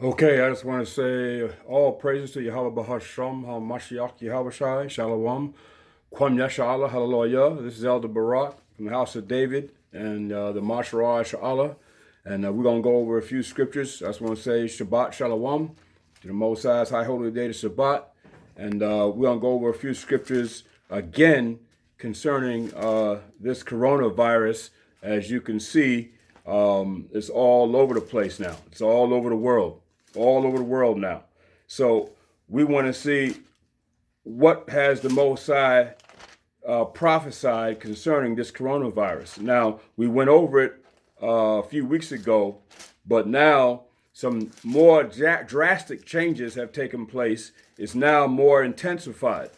Okay, I just want to say all praises to Yahweh Bahasham, HaMashiach Yahweh Shai, Shalom, Kwam Yashala, Hallelujah. This is Elder Barak from the house of David and the Masharah Sha'ala. And we're going to go over a few scriptures. I just want to say Shabbat Shalom to the Most High's High Holy Day, the Shabbat. And we're going to go over a few scriptures again concerning this coronavirus. As you can see, it's all over the place now. It's all over the world. All over the world now. So we want to see what has the Most High prophesied concerning this coronavirus. Now, we went over it a few weeks ago, but now some more drastic changes have taken place. It's now more intensified.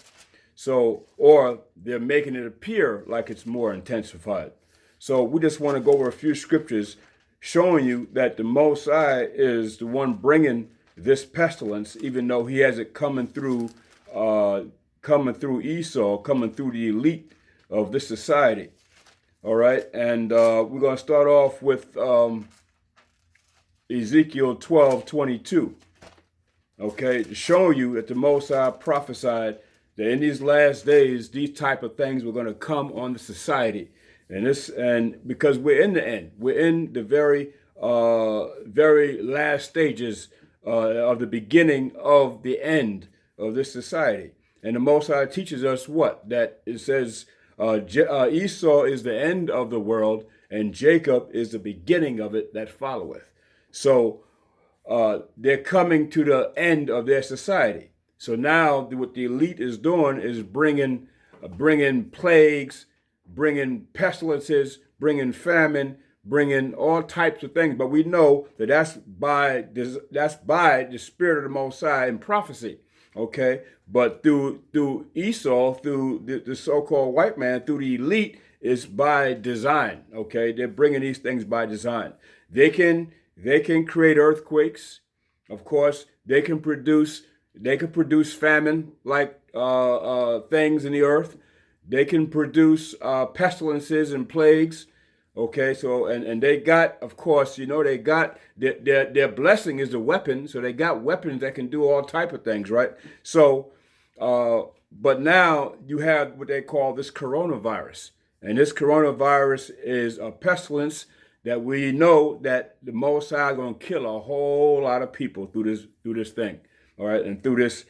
So, or they're making it appear like it's more intensified. So we just want to go over a few scriptures showing you that the Most High is the one bringing this pestilence, even though he has it coming through Esau, coming through the elite of this society. All right, and we're going to start off with Ezekiel 12:22. Okay, to show you that the Most High prophesied that in these last days, these type of things were going to come on the society. And because we're in the end, we're in the very last stages of the beginning of the end of this society. And the Most High teaches us what? That it says Esau is the end of the world, and Jacob is the beginning of it that followeth. So they're coming to the end of their society. So now what the elite is doing is bringing plagues, bringing pestilences, bringing famine, bringing all types of things. But we know that that's by the Spirit of the Most High in prophecy. Okay, but through Esau, through the so-called white man, through the elite, is by design. Okay, they're bringing these things by design. They can create earthquakes. Of course, they can produce famine like things in the earth. They can produce pestilences and plagues. Okay, so and they got, of course, they got their blessing is a weapon. So they got weapons that can do all type of things, right? So, but now you have what they call this coronavirus, and this coronavirus is a pestilence that we know that the Most High is going to kill a whole lot of people through this thing, all right, and through this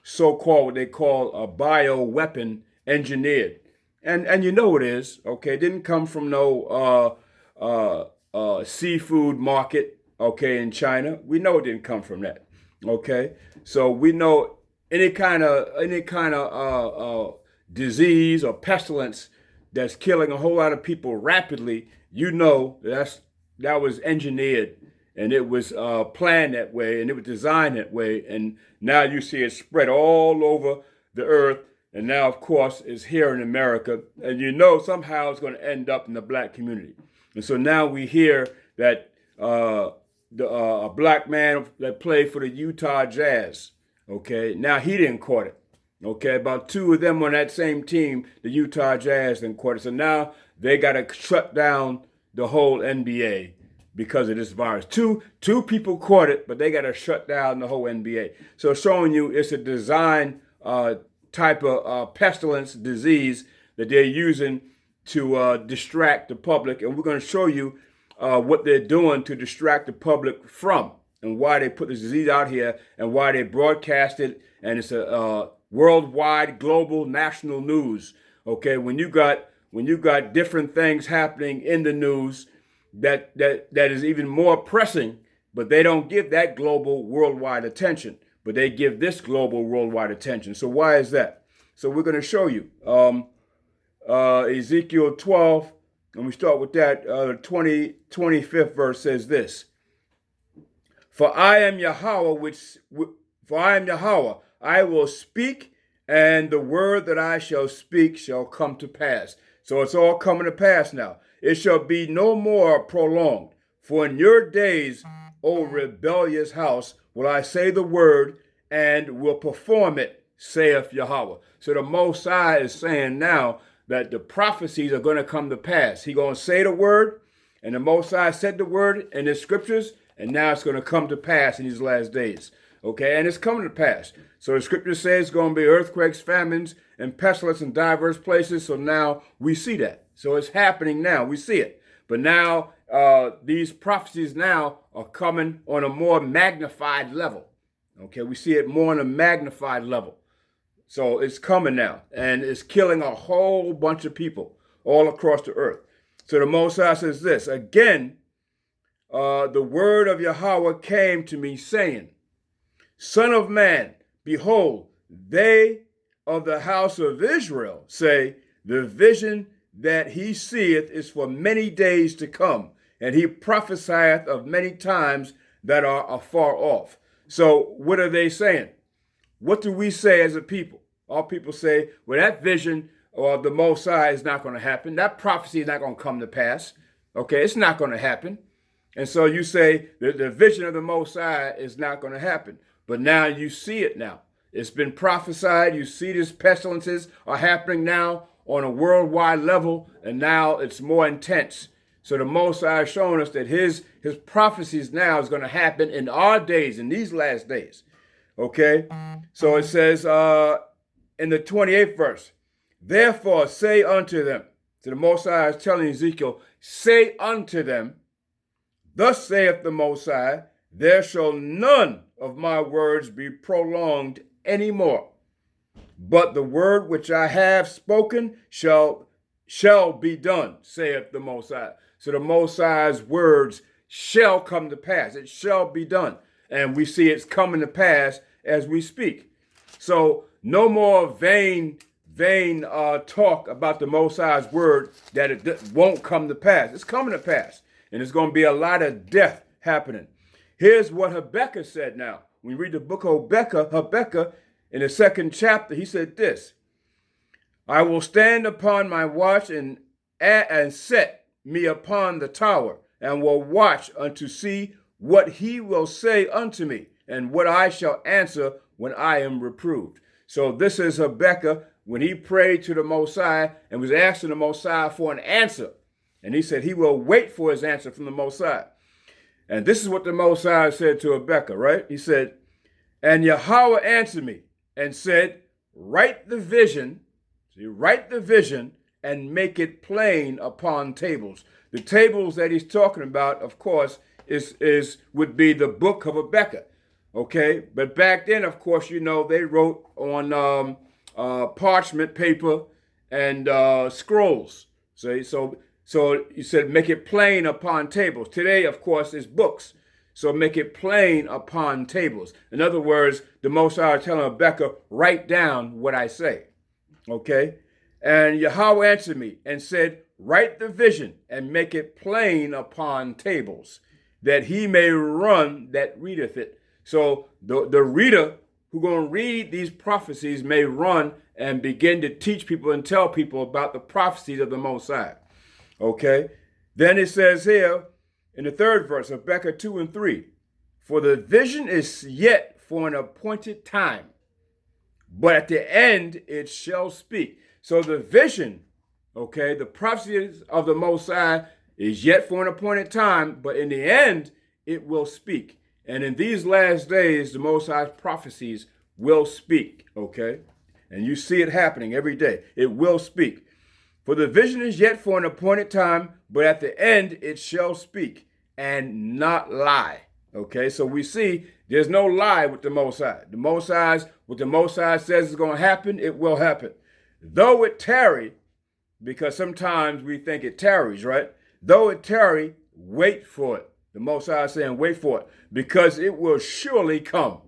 so-called what they call a bio weapon engineered, and you know it is. Okay, it didn't come from no seafood market. Okay, in China, we know it didn't come from that. Okay, so we know any kind of disease or pestilence that's killing a whole lot of people rapidly. You know that was engineered, and it was planned that way, and it was designed that way, and now you see it spread all over the earth, and now, of course, it's here in America, and you know somehow it's going to end up in the black community. And so now we hear that a black man that played for the Utah Jazz, okay, now he didn't caught it. Okay, about two of them on that same team, the Utah Jazz, didn't caught it. So now they got to shut down the whole NBA because of this virus. Two people caught it, but they got to shut down the whole NBA. So showing you it's a design type of pestilence disease that they're using to distract the public. And we're going to show you what they're doing to distract the public from and why they put this disease out here and why they broadcast it. And it's a worldwide, global, national news. Okay, when you got different things happening in the news that is even more pressing, but they don't give that global worldwide attention, but they give this global worldwide attention. So why is that? So we're going to show you Ezekiel 12, and we start with that. 25th verse says this: For I am Yahweh, I will speak, and the word that I shall speak shall come to pass. So it's all coming to pass now. It shall be no more prolonged. For in your days, O rebellious house, will I say the word and will perform it, saith Yahweh. So the Most High is saying now that the prophecies are going to come to pass. He's going to say the word, and the Most High said the word in the scriptures, and now it's going to come to pass in these last days. Okay, and it's coming to pass. So the scripture says it's going to be earthquakes, famines, and pestilence in diverse places. So now we see that. So it's happening now. We see it. But now these prophecies now are coming on a more magnified level. Okay, we see it more on a magnified level. So it's coming now, and it's killing a whole bunch of people all across the earth. So the Most High says this, again, the word of Yahweh came to me saying, Son of man, behold, they of the house of Israel say, the vision that he seeth is for many days to come, and he prophesieth of many times that are afar off. So what are they saying? What do we say as a people? All people say, well, that vision of the Most High is not going to happen. That prophecy is not going to come to pass. Okay, it's not going to happen. And so you say the vision of the Most High is not going to happen. But now you see it now. It's been prophesied. You see these pestilences are happening now on a worldwide level, and now it's more intense. So the Most High is showing us that his prophecies now is going to happen in our days, in these last days. Okay? So it says in the 28th verse, therefore say unto them, so the Most High is telling Ezekiel, say unto them, thus saith the Most High, there shall none of my words be prolonged any more, but the word which I have spoken shall be done, saith the Most High. So the Most High's words shall come to pass. It shall be done. And we see it's coming to pass as we speak. So no more vain talk about the Most High's word that it won't come to pass. It's coming to pass. And there's going to be a lot of death happening. Here's what Habakkuk said now. When we read the book of Habakkuk in the 2nd chapter, he said this, I will stand upon my watch and set me upon the tower, and will watch unto see what he will say unto me, and what I shall answer when I am reproved. So this is Habakkuk when he prayed to the Most High and was asking the Most High for an answer. And he said he will wait for his answer from the Most High. And this is what the Most High said to Habakkuk, right? He said, and Yahweh answered me and said, write the vision and make it plain upon tables. The tables that he's talking about, of course, would be the book of Habakkuk. Okay, but back then, of course, you know, they wrote on parchment paper and scrolls. So you said make it plain upon tables. Today, of course, is books. So make it plain upon tables. In other words, the Most High telling Habakkuk, write down what I say. Okay? And Yahweh answered me and said, write the vision and make it plain upon tables, that he may run that readeth it. So the reader who's going to read these prophecies may run and begin to teach people and tell people about the prophecies of the Most High. Okay? Then it says here in the 3rd verse of Habakkuk 2 and 3, for the vision is yet for an appointed time, but at the end it shall speak. So the vision, okay, the prophecies of the Most High is yet for an appointed time, but in the end it will speak. And in these last days, the Most High's prophecies will speak, okay? And you see it happening every day. It will speak. For the vision is yet for an appointed time, but at the end it shall speak and not lie. Okay, so we see there's no lie with the Most High. What the Most High says is going to happen, it will happen. Though it tarry, because sometimes we think it tarries, right? Though it tarry, wait for it. The Most High is saying wait for it, because it will surely come.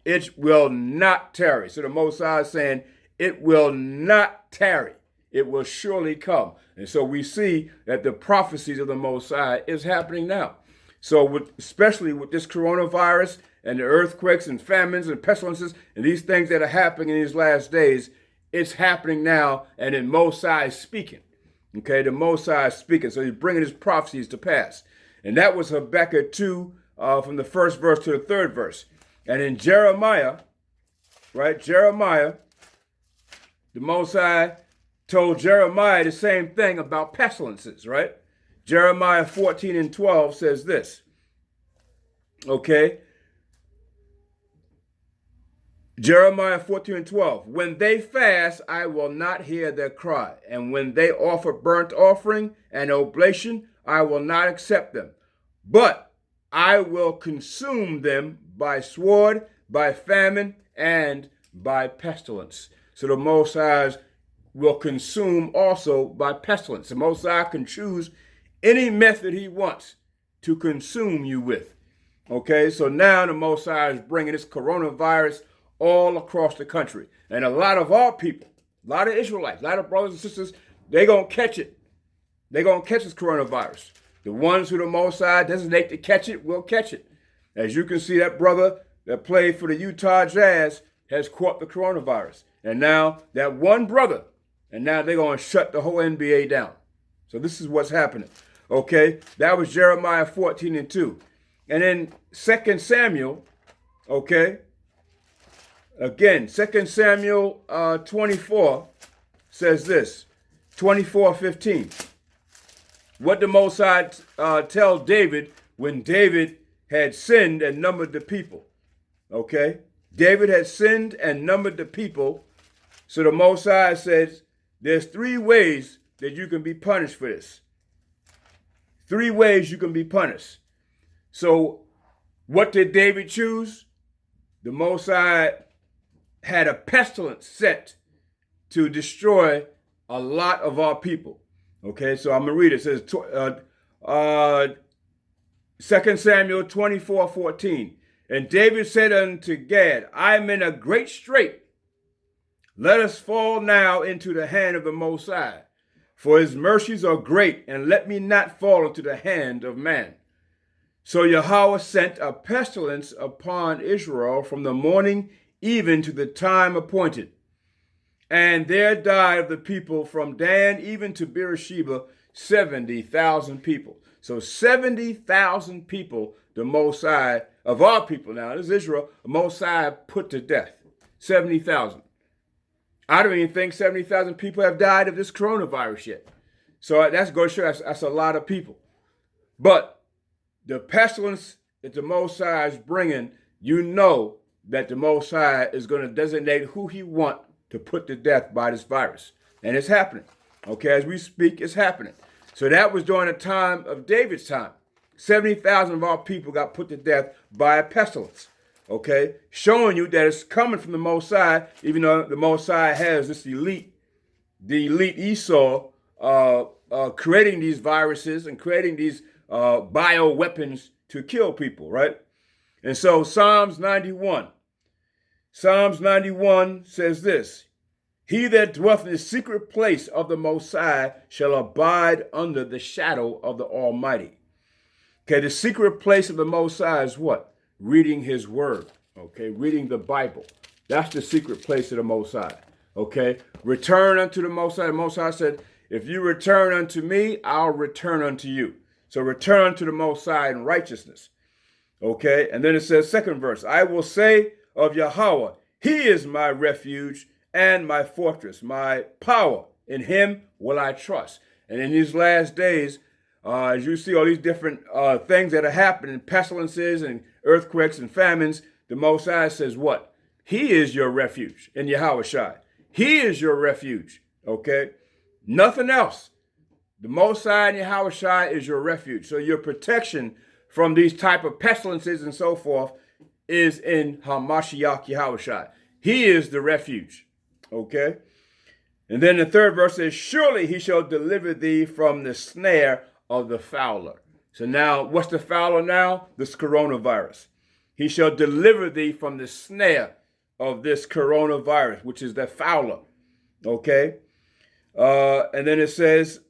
It will not tarry. So the Most High is saying it will not tarry. It will surely come. And so we see that the prophecies of the Most High is happening now. So especially with this coronavirus and the earthquakes and famines and pestilences and these things that are happening in these last days, it's happening now, and the Most High is speaking. Okay, the Most High is speaking. So he's bringing his prophecies to pass. And that was Habakkuk 2 from the 1st verse to the 3rd verse. And in Jeremiah, right, the Most High told Jeremiah the same thing about pestilences, right? Jeremiah 14 and 12 says this, Okay. Jeremiah 14:12. When they fast, I will not hear their cry. And when they offer burnt offering and oblation, I will not accept them. But I will consume them by sword, by famine, and by pestilence. So the Most High will consume also by pestilence. The Most High can choose any method he wants to consume you with. Okay, so now the Most High is bringing this coronavirus all across the country. And a lot of our people, a lot of Israelites, a lot of brothers and sisters, they're going to catch it. They're going to catch this coronavirus. The ones who the Most High designate to catch it will catch it. As you can see, that brother that played for the Utah Jazz has caught the coronavirus. And now that one brother, and now they're going to shut the whole NBA down. So this is what's happening. Okay, that was Jeremiah 14:2. And then 2 Samuel, okay, again, 2 Samuel 24 says this, 24:15. What the Most High tell David when David had sinned and numbered the people. Okay? David had sinned and numbered the people. So the Most High says, there's 3 ways that you can be punished for this. 3 ways you can be punished. So what did David choose? The Most High had a pestilence set to destroy a lot of our people. Okay, so I'm going to read it. It says, 2 Samuel 24:14. And David said unto Gad, I am in a great strait. Let us fall now into the hand of the Most High, for his mercies are great, and let me not fall into the hand of man. So Yahweh sent a pestilence upon Israel from the morning even to the time appointed. And there died of the people from Dan even to Beersheba 70,000 people. So 70,000 people, the Most High, of our people now, this is Israel, the Most High put to death. 70,000. I don't even think 70,000 people have died of this coronavirus yet. So that's going to show that's a lot of people. But the pestilence that the Most High is bringing, you know that the Most High is going to designate who he wants to put to death by this virus. And it's happening. Okay, as we speak, it's happening. So that was during the time of David's time. 70,000 of our people got put to death by a pestilence. Okay, showing you that it's coming from the Most High, even though the Most High has this the elite Esau, creating these viruses and creating these bioweapons to kill people, right? And so Psalms 91 says this, he that dwelleth in the secret place of the Most High shall abide under the shadow of the Almighty. Okay, the secret place of the Most High is what? Reading his word, okay? Reading the Bible. That's the secret place of the Most High, okay? Return unto the Most High. The Most High said, if you return unto me, I'll return unto you. So return to the Most High in righteousness, okay? And then it says, second verse, I will say of Yahweh, he is my refuge and my fortress, my power. In him will I trust. And in these last days, as you see all these different things that are happening, pestilences and earthquakes and famines, the Most High says what? He is your refuge in Yahweh Shai. He is your refuge, okay? Nothing else. The Most High in Yahweh Shai is your refuge. So your protection from these type of pestilences and so forth is in Hamashiach Yahweh Shai. He is the refuge, okay? And then the third verse says, surely he shall deliver thee from the snare of the fowler. So now, what's the fowler now? This coronavirus. He shall deliver thee from the snare of this coronavirus, which is the fowler, okay? And then it says,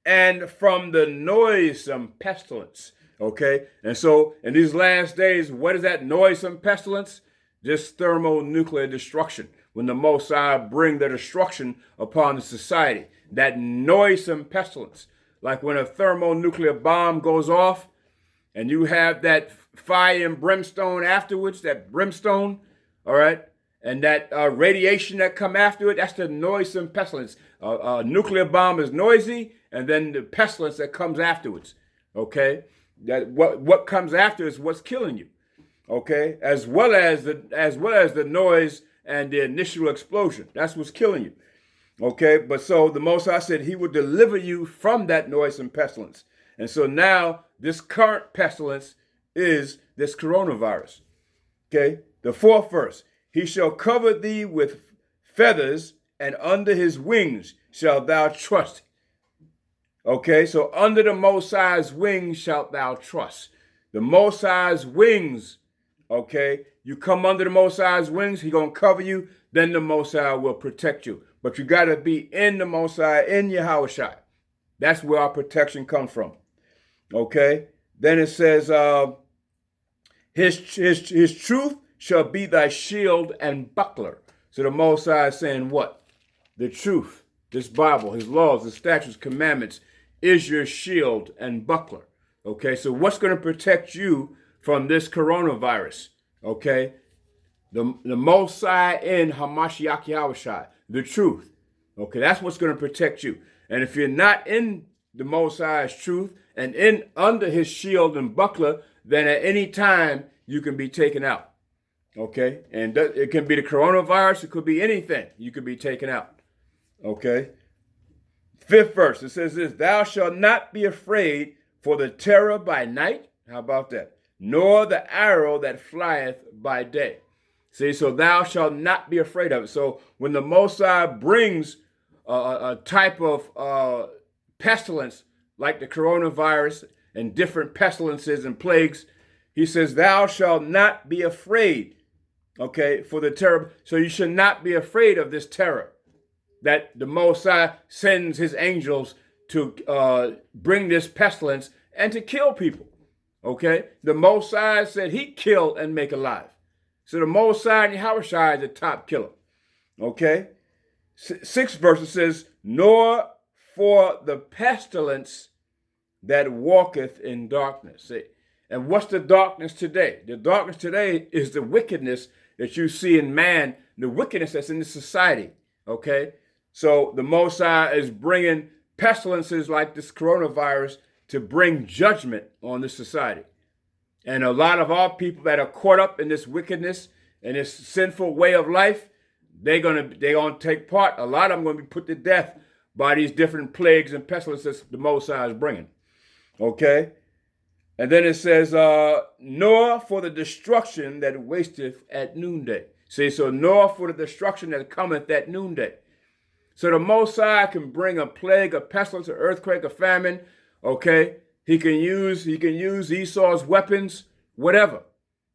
and from the noisome pestilence, okay? And so in these last days, what is that noisome pestilence? Just thermonuclear destruction. When the Most High bring the destruction upon the society, that noisome pestilence. Like when a thermonuclear bomb goes off and you have that fire and brimstone afterwards, that brimstone, all right, and that radiation that come after it, that's the noisome pestilence. A nuclear bomb is noisy, and then the pestilence that comes afterwards, okay? That what comes after is what's killing you. Okay, as well as the noise and the initial explosion. That's what's killing you. Okay, but so the Most High said he would deliver you from that noise and pestilence. And so now this current pestilence is this coronavirus. Okay, the fourth verse, he shall cover thee with feathers, and under his wings shalt thou trust. Okay, so under the Most High's wings shalt thou trust. The Most High's wings, okay, you come under the Most High's wings, he's going to cover you, then the Most High will protect you. But you got to be in the Most High, in Yahushua. That's where our protection comes from. Okay, then it says, his truth shall be thy shield and buckler. So the Most High is saying what? The truth, this Bible, his laws, his statutes, commandments, is your shield and buckler. Okay, so what's going to protect you from this coronavirus? Okay, the Most High in Hamashiach Yahushua, the truth. Okay, that's what's going to protect you. And if you're not in the Most High's truth and in under his shield and buckler, then at any time you can be taken out. Okay, and it can be the coronavirus, it could be anything. You could be taken out. Okay. Fifth verse, it says this, thou shalt not be afraid for the terror by night. How about that? Nor the arrow that flieth by day. See, so thou shalt not be afraid of it. So when the Most High brings a type of pestilence like the coronavirus and different pestilences and plagues, he says, thou shalt not be afraid, okay, for the terror. So you should not be afraid of this terror that the Most High sends his angels to bring this pestilence and to kill people, okay? The Most High said he'd kill and make alive. So the Most High and Yahushua is the top killer, okay? Sixth verse, it says, nor for the pestilence that walketh in darkness. See? And what's the darkness today? The darkness today is the wickedness that you see in man, the wickedness that's in the society, okay? So the Most High is bringing pestilences like this coronavirus to bring judgment on this society. And a lot of our people that are caught up in this wickedness and this sinful way of life, they're gonna take part. A lot of them are going to be put to death by these different plagues and pestilences the Most High is bringing. Okay? And then it says, nor for the destruction that wasteth at noonday. See, so nor for the destruction that cometh at noonday. So the Most High can bring a plague, a pestilence, an earthquake, a famine. Okay, he can use Esau's weapons, whatever.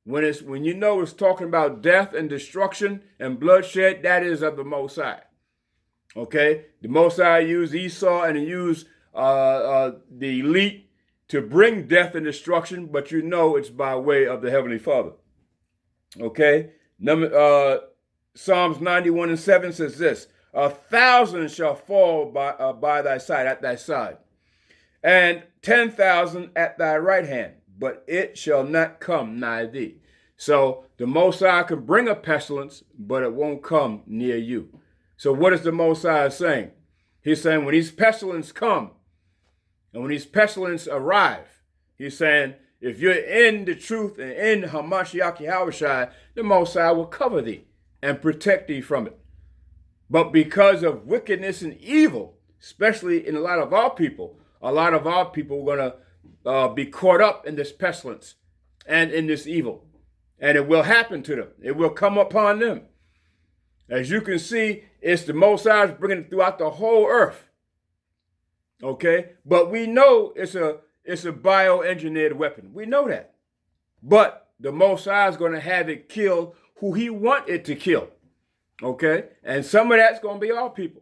When you know it's talking about death and destruction and bloodshed, that is of the Most High. Okay, the Most High used Esau and he used the elite to bring death and destruction, but you know it's by way of the Heavenly Father. Okay, Psalms 91:7 says this. 1,000 shall fall by thy side, at thy side, and 10,000 at thy right hand, but it shall not come nigh thee. So the Most High can bring a pestilence, but it won't come near you. So what is the Most High saying? He's saying when these pestilence come, and when these pestilence arrive, he's saying, if you're in the truth and in Hamashiach Yahushua, the Most High will cover thee and protect thee from it. But because of wickedness and evil, especially in a lot of our people are going to be caught up in this pestilence and in this evil. And it will happen to them. It will come upon them. As you can see, it's the Most High bringing it throughout the whole earth. Okay? But we know it's a bioengineered weapon. We know that. But the Most High is going to have it kill who he wants it to kill. Okay? And some of that's going to be our people.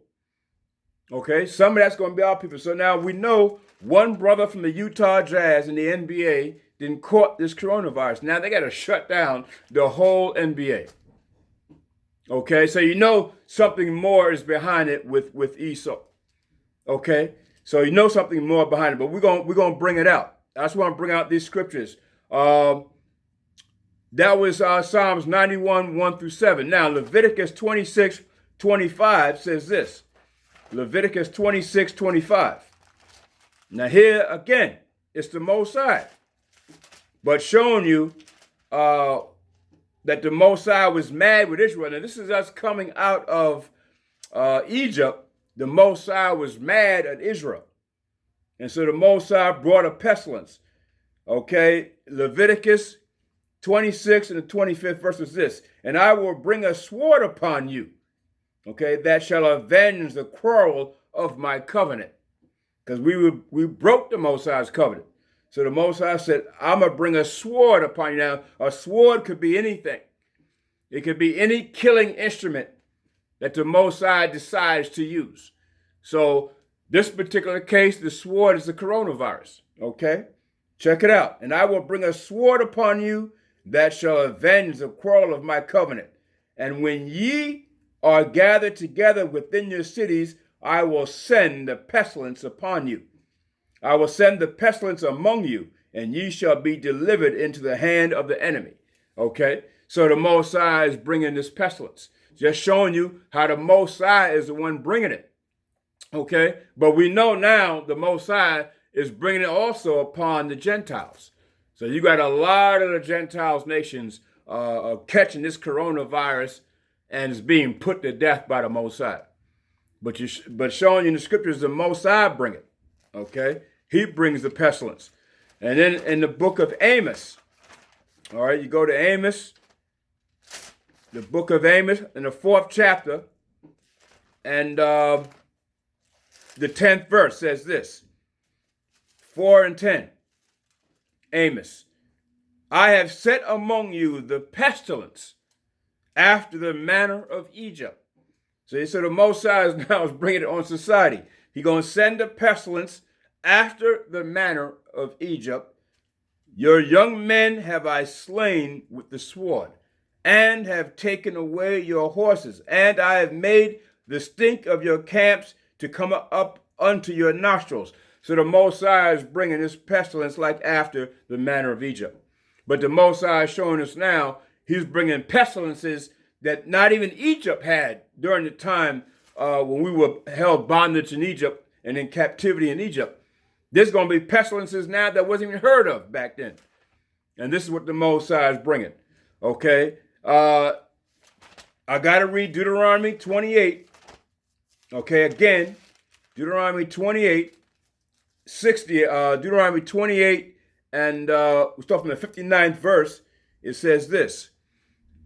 Okay? Some of that's going to be our people. So now we know one brother from the Utah Jazz in the NBA didn't caught this coronavirus. Now they got to shut down the whole NBA. Okay? So you know something more is behind it with Esau. Okay? So you know something more behind it. But we're going to bring it out. I just want to bring out these scriptures. That was Psalms 91, 1-7. Now, Leviticus 26:25 says this. Leviticus 26:25. Now here, again, it's the Most High. but showing you uh, that the Most High was mad with Israel. And this is us coming out of Egypt. The Most High was mad at Israel. And so the Most High brought a pestilence. Okay, Leviticus 26 and the 25th verse is this. And I will bring a sword upon you, okay, that shall avenge the quarrel of my covenant. Because we broke the Most High's covenant. So the Most High said, I'm going to bring a sword upon you. Now, a sword could be anything. It could be any killing instrument that the Most High decides to use. So this particular case, the sword is the coronavirus, okay? Check it out. And I will bring a sword upon you that shall avenge the quarrel of my covenant. And when ye are gathered together within your cities, I will send the pestilence upon you. I will send the pestilence among you, and ye shall be delivered into the hand of the enemy. Okay? So the Most High is bringing this pestilence. Just showing you how the Most High is the one bringing it. Okay? But we know now the Most High is bringing it also upon the Gentiles. So you got a lot of the Gentiles nations catching this coronavirus and is being put to death by the Most High. But showing you in the scriptures, the Most High bring it. Okay? He brings the pestilence. And then in the book of Amos, all right, you go to Amos, the book of Amos, in the 4th chapter, and the 10th verse says this, 4 and 10, Amos, I have set among you the pestilence after the manner of Egypt. So the Most High now is bringing it on society. He's going to send the pestilence after the manner of Egypt. Your young men have I slain with the sword, and have taken away your horses, and I have made the stink of your camps to come up unto your nostrils. So the Most High is bringing this pestilence like after the manner of Egypt. But the Most High is showing us now he's bringing pestilences that not even Egypt had during the time when we were held bondage in Egypt and in captivity in Egypt. There's going to be pestilences now that wasn't even heard of back then. And this is what the Most High is bringing. Okay? I got to read Deuteronomy 28. Okay, again, Deuteronomy 28, 60, Deuteronomy 28, and we start from the 59th verse. It says this,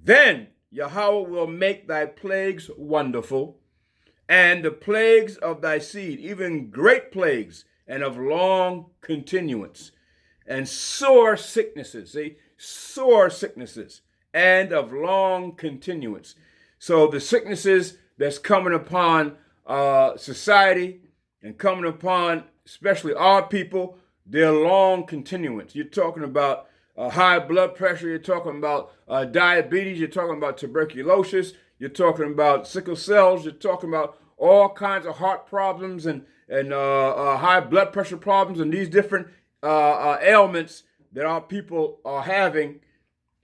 Then Yahweh will make thy plagues wonderful, and the plagues of thy seed, even great plagues, and of long continuance, and sore sicknesses, see, sore sicknesses, and of long continuance. So the sicknesses that's coming upon society and coming upon especially our people, they're long continuance. You're talking about high blood pressure, you're talking about diabetes, you're talking about tuberculosis, you're talking about sickle cells, you're talking about all kinds of heart problems and high blood pressure problems and these different ailments that our people are having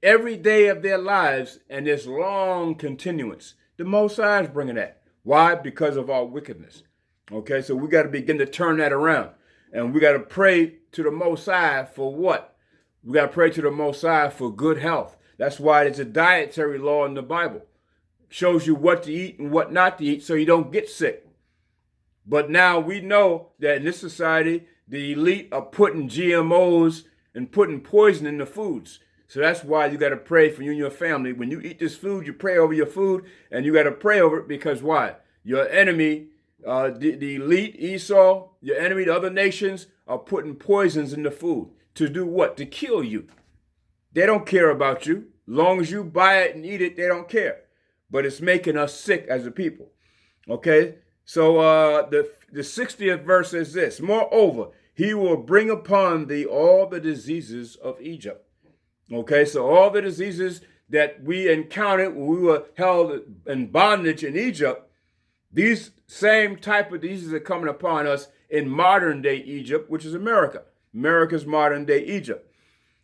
every day of their lives, and this long continuance. The Most High is bringing that. Why? Because of our wickedness. Okay, so we got to begin to turn that around. And we got to pray to the Most High for what? We got to pray to the Most High for good health. That's why there's a dietary law in the Bible. Shows you what to eat and what not to eat so you don't get sick. But now we know that in this society, the elite are putting GMOs and putting poison in the foods. So that's why you got to pray for you and your family. When you eat this food, you pray over your food, and you got to pray over it because why? Your enemy, the elite, Esau, your enemy, the other nations, are putting poisons in the food. To do what? To kill you. They don't care about you. Long as you buy it and eat it, they don't care. But it's making us sick as a people. Okay? So the 60th verse says this, Moreover, he will bring upon thee all the diseases of Egypt. Okay, so all the diseases that we encountered when we were held in bondage in Egypt, these same type of diseases are coming upon us in modern day Egypt, which is America. America's modern day Egypt.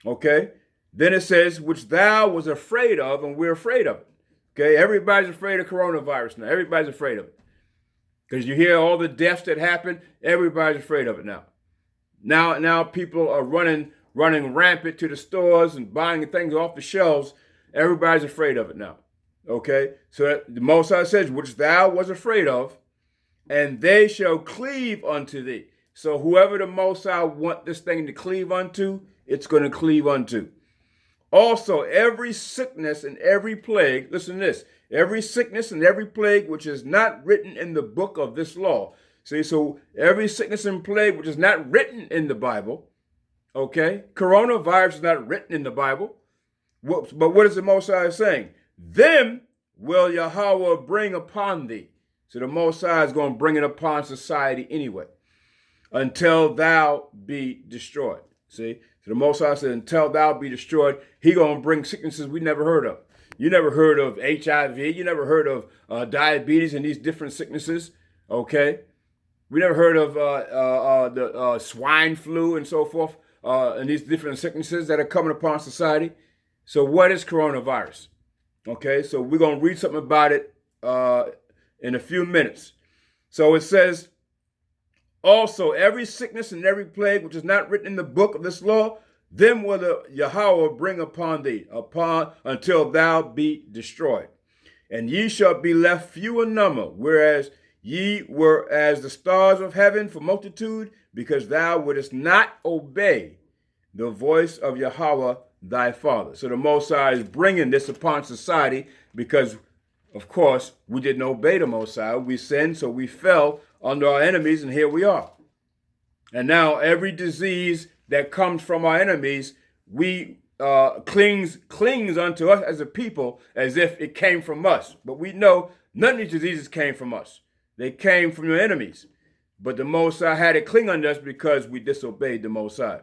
Okay, then it says, which thou was afraid of, and we're afraid of it. Okay, everybody's afraid of coronavirus now. Everybody's afraid of it. Because you hear all the deaths that happen, everybody's afraid of it now. Now people are running running rampant to the stores and buying things off the shelves. Everybody's afraid of it now. Okay? So the Most High says, which thou was afraid of, and they shall cleave unto thee. So whoever the Most High want this thing to cleave unto, it's going to cleave unto. Also, every sickness and every plague, listen to this, every sickness and every plague which is not written in the book of this law. See, so every sickness and plague which is not written in the Bible, okay? Coronavirus is not written in the Bible. But what is the Most High saying? Them will Yahweh bring upon thee. So the Most High is going to bring it upon society anyway, until thou be destroyed. See? So the Most High said, until thou be destroyed, he going to bring sicknesses we never heard of. You never heard of HIV. You never heard of diabetes and these different sicknesses, okay? We never heard of the swine flu and so forth, and these different sicknesses that are coming upon society. So what is coronavirus? Okay, so we're going to read something about it in a few minutes. So it says, also, every sickness and every plague which is not written in the book of this law, them will the Yahweh bring upon thee, until thou be destroyed. And ye shall be left few in number, whereas ye were as the stars of heaven for multitude, because thou wouldest not obey the voice of Yahweh thy Father. So the Most High is bringing this upon society because, of course, we didn't obey the Most High. We sinned, so we fell under our enemies, and here we are. And now every disease that comes from our enemies, we clings unto us as a people as if it came from us. But we know none of these diseases came from us. They came from your enemies. But the Most High had it cling unto us because we disobeyed the Most High.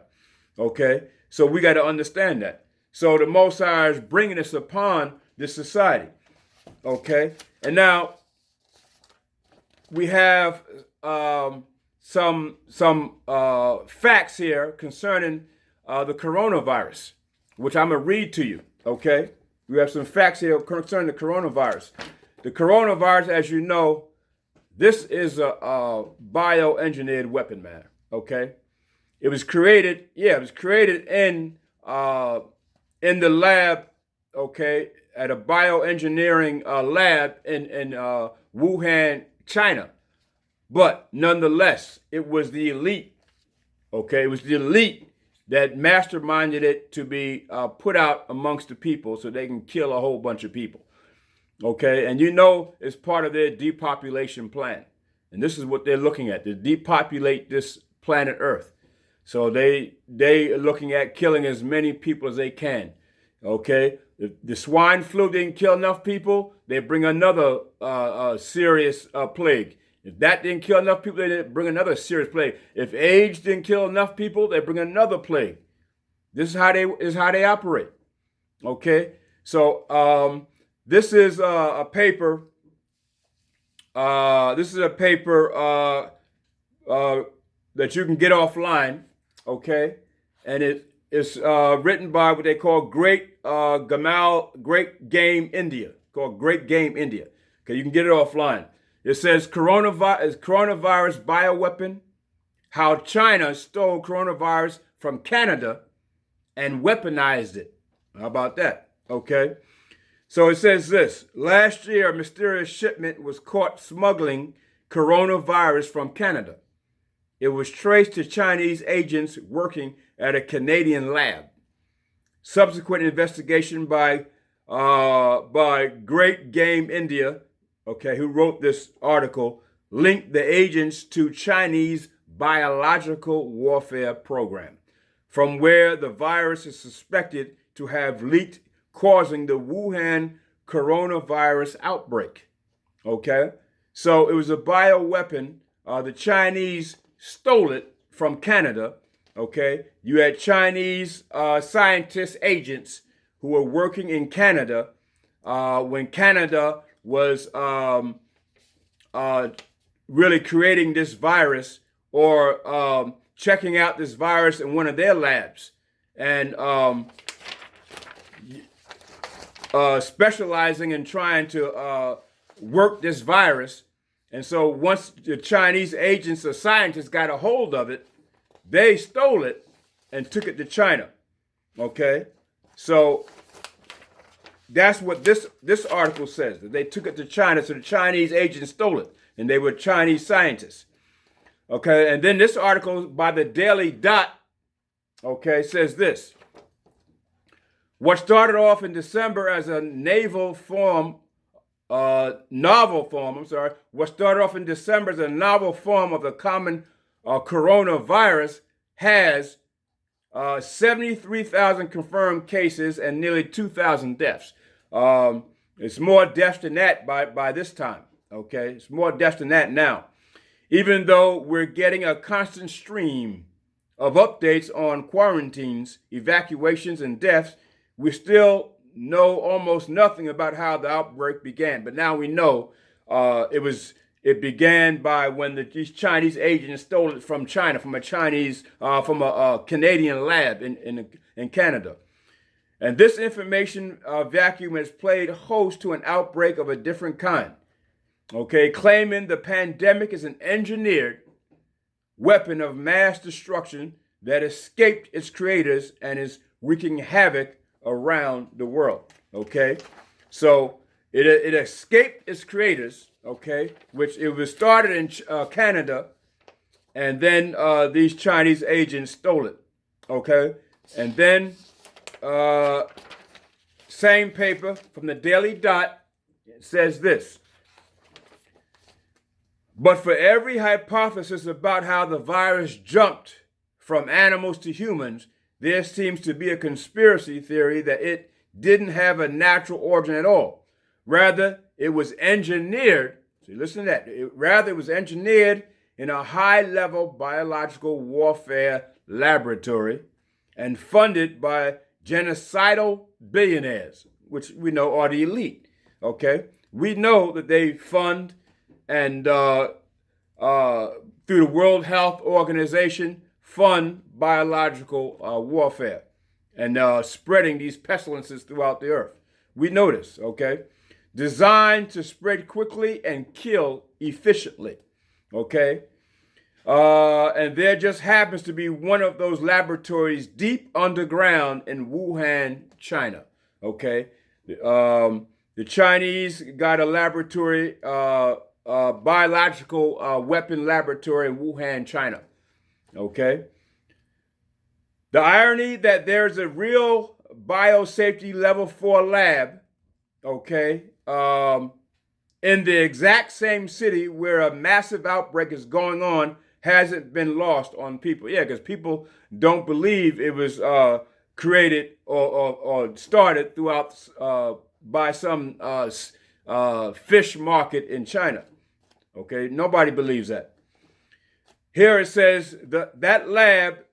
Okay? So we got to understand that. So the Most High is bringing us upon this society. Okay? And now we have some facts here concerning the coronavirus, which I'm going to read to you. Okay? We have some facts here concerning the coronavirus. The coronavirus, as you know, this is a bioengineered weapon, man. Okay? It was created in the lab, okay, at a bioengineering lab in Wuhan, China. But nonetheless, it was the elite, okay? It was the elite that masterminded it to be put out amongst the people so they can kill a whole bunch of people, okay? And you know it's part of their depopulation plan. And this is what they're looking at, to depopulate this planet Earth. So they are looking at killing as many people as they can, okay? If the swine flu didn't kill enough people, they bring another serious plague. If that didn't kill enough people, they bring another serious plague. If AIDS didn't kill enough people, they bring another plague. This is how they operate, okay? So this is a paper. This is a paper that you can get offline. Okay, and it's written by what they call Great Game India. Called Great Game India. Okay, you can get it offline. It says coronavirus bioweapon, how China stole coronavirus from Canada and weaponized it. How about that? Okay, so it says this: last year, a mysterious shipment was caught smuggling coronavirus from Canada. It was traced to Chinese agents working at a Canadian lab. Subsequent investigation by Great Game India, okay, who wrote this article, linked the agents to Chinese biological warfare program, from where the virus is suspected to have leaked, causing the Wuhan coronavirus outbreak. Okay, so it was a bioweapon. The Chinese stole it from Canada, okay? You had Chinese scientists, agents who were working in Canada when Canada was really creating this virus or checking out this virus in one of their labs and specializing in trying to work this virus. And so once the Chinese agents or scientists got a hold of it, they stole it and took it to China. Okay, so that's what this article says, that they took it to China, so the Chinese agents stole it, and they were Chinese scientists. Okay, and then this article by the Daily Dot, okay, says this. What started off in December as a novel form of the common coronavirus has 73,000 confirmed cases and nearly 2,000 deaths. It's more deaths than that by this time. Okay, it's more deaths than that now. Even though we're getting a constant stream of updates on quarantines, evacuations, and deaths, we still know almost nothing about how the outbreak began. But now we know it began by when these Chinese agents stole it from China, from a Canadian lab in Canada. And this information vacuum has played host to an outbreak of a different kind. Okay, claiming the pandemic is an engineered weapon of mass destruction that escaped its creators and is wreaking havoc around the world. Okay, so it escaped its creators. Okay, which it was started in Canada, and then these Chinese agents stole it. Okay, and then same paper from the Daily Dot says this. But for every hypothesis about how the virus jumped from animals to humans, there seems to be a conspiracy theory that it didn't have a natural origin at all. Rather, it was engineered. So listen to that. It was engineered in a high-level biological warfare laboratory and funded by genocidal billionaires, which we know are the elite. Okay, we know that they fund and through the World Health Organization fund biological warfare and spreading these pestilences throughout the earth. We know this, okay? Designed to spread quickly and kill efficiently, okay? And there just happens to be one of those laboratories deep underground in Wuhan, China, okay? The Chinese got a laboratory, biological weapon laboratory in Wuhan, China. Okay. The irony that there's a real biosafety level 4 lab, okay, in the exact same city where a massive outbreak is going on hasn't been lost on people. Yeah, because people don't believe it was created or started throughout by some fish market in China. Okay, nobody believes that. Here it says that lab